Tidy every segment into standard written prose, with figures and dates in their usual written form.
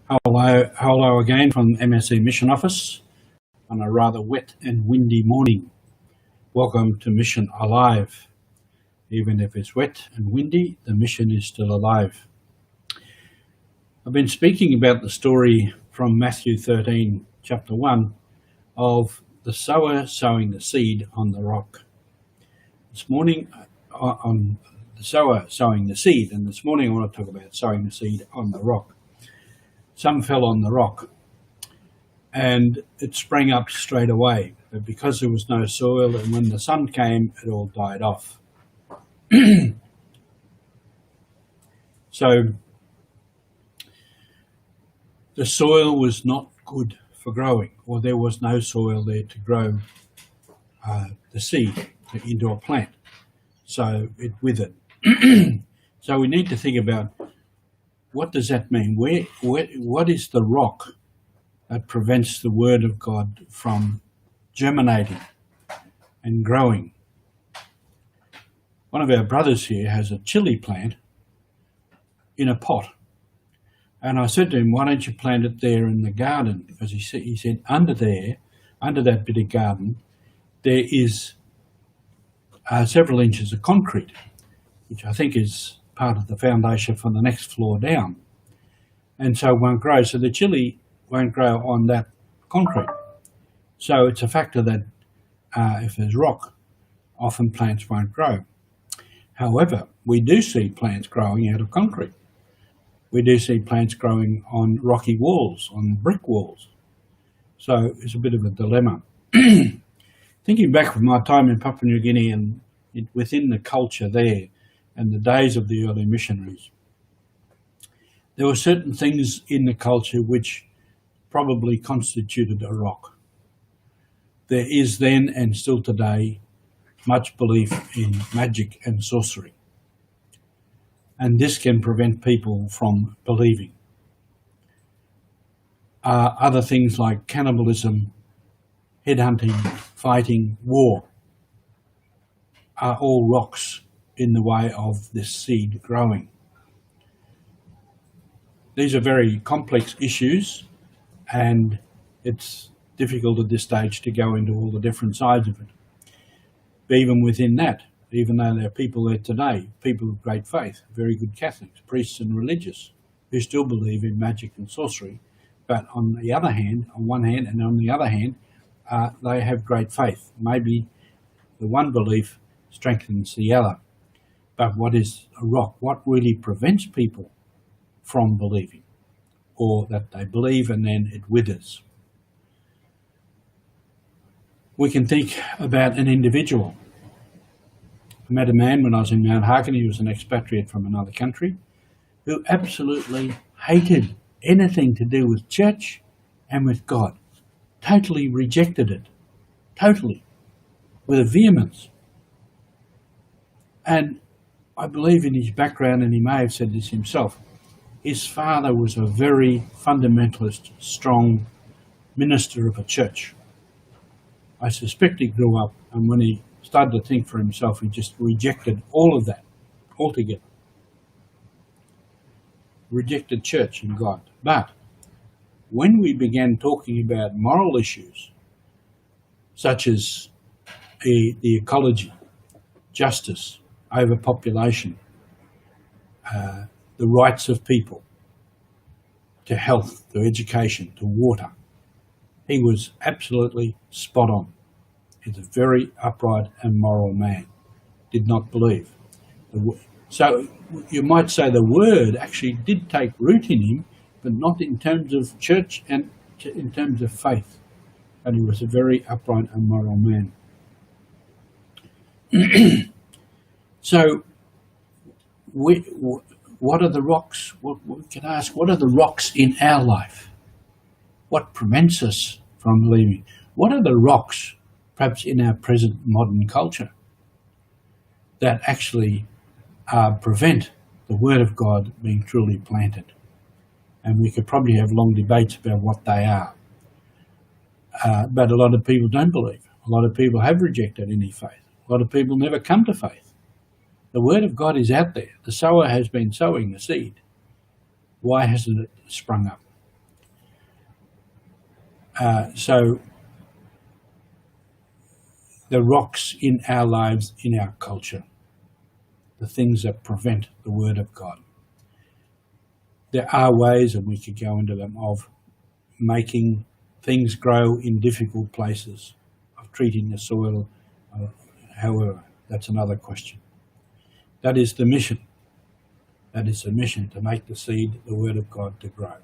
Hello again from MSC Mission Office on a rather wet and windy morning. Welcome to Mission Alive. Even if it's wet and windy, the mission is still alive. I've been speaking about the story from Matthew 13, chapter 1, of the sower sowing the seed on the rock. This morning, on the sower sowing the seed, and this morning I want to talk about sowing the seed on the rock. Some fell on the rock and it sprang up straight away, but because there was no soil and when the sun came, it all died off. So the soil was not good for growing, or there was no soil there to grow the seed into a plant. So it withered. So we need to think about, what does that mean? What is the rock that prevents the Word of God from germinating and growing? One of our brothers here has a chili plant in a pot. And I said to him, why don't you plant it there in the garden? Because he said under that bit of garden, there is several inches of concrete, which I think is part of the foundation for the next floor down. And so it won't grow. So the chili won't grow on that concrete. So it's a factor that if there's rock, often plants won't grow. However, we do see plants growing out of concrete. We do see plants growing on rocky walls, on brick walls. So it's a bit of a dilemma. Thinking back from my time in Papua New Guinea and within the culture there, and the days of the early missionaries, there were certain things in the culture which probably constituted a rock. There is then, and still today, much belief in magic and sorcery. And this can prevent people from believing. Other things like cannibalism, headhunting, fighting, war, are all rocks in the way of this seed growing. These are very complex issues, and it's difficult at this stage to go into all the different sides of it. But even within that, even though there are people there today, people of great faith, very good Catholics, priests and religious, who still believe in magic and sorcery, but on the other hand, on one hand and on the other hand, they have great faith. Maybe the one belief strengthens the other. But what is a rock? What really prevents people from believing? Or that they believe and then it withers? We can think about an individual. I met a man when I was in Mount Harkin. He was an expatriate from another country who absolutely hated anything to do with church and with God. Totally rejected it. Totally. With a vehemence. And I believe in his background, and he may have said this himself, his father was a very fundamentalist, strong minister of a church. I suspect he grew up, and when he started to think for himself, he just rejected all of that altogether. Rejected church and God. But when we began talking about moral issues, such as the ecology, justice, overpopulation, the rights of people to health, to education, to water, he was absolutely spot on. He's a very upright and moral man. Did not believe. So you might say the word actually did take root in him, but not in terms of church and in terms of faith. And he was a very upright and moral man. So, what are the rocks? We can ask, what are the rocks in our life? What prevents us from believing? What are the rocks, perhaps in our present modern culture, that actually prevent the Word of God being truly planted? And we could probably have long debates about what they are. But a lot of people don't believe. A lot of people have rejected any faith. A lot of people never come to faith. The Word of God is out there. The sower has been sowing the seed. Why hasn't it sprung up? So the rocks in our lives, in our culture, the things that prevent the Word of God. There are ways, and we could go into them, of making things grow in difficult places, of treating the soil. However, that's another question. That is the mission. That is the mission, to make the seed, the Word of God, to grow.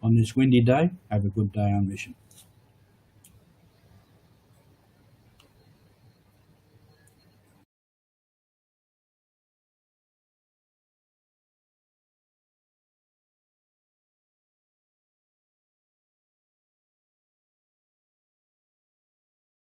On this windy day, have a good day on mission.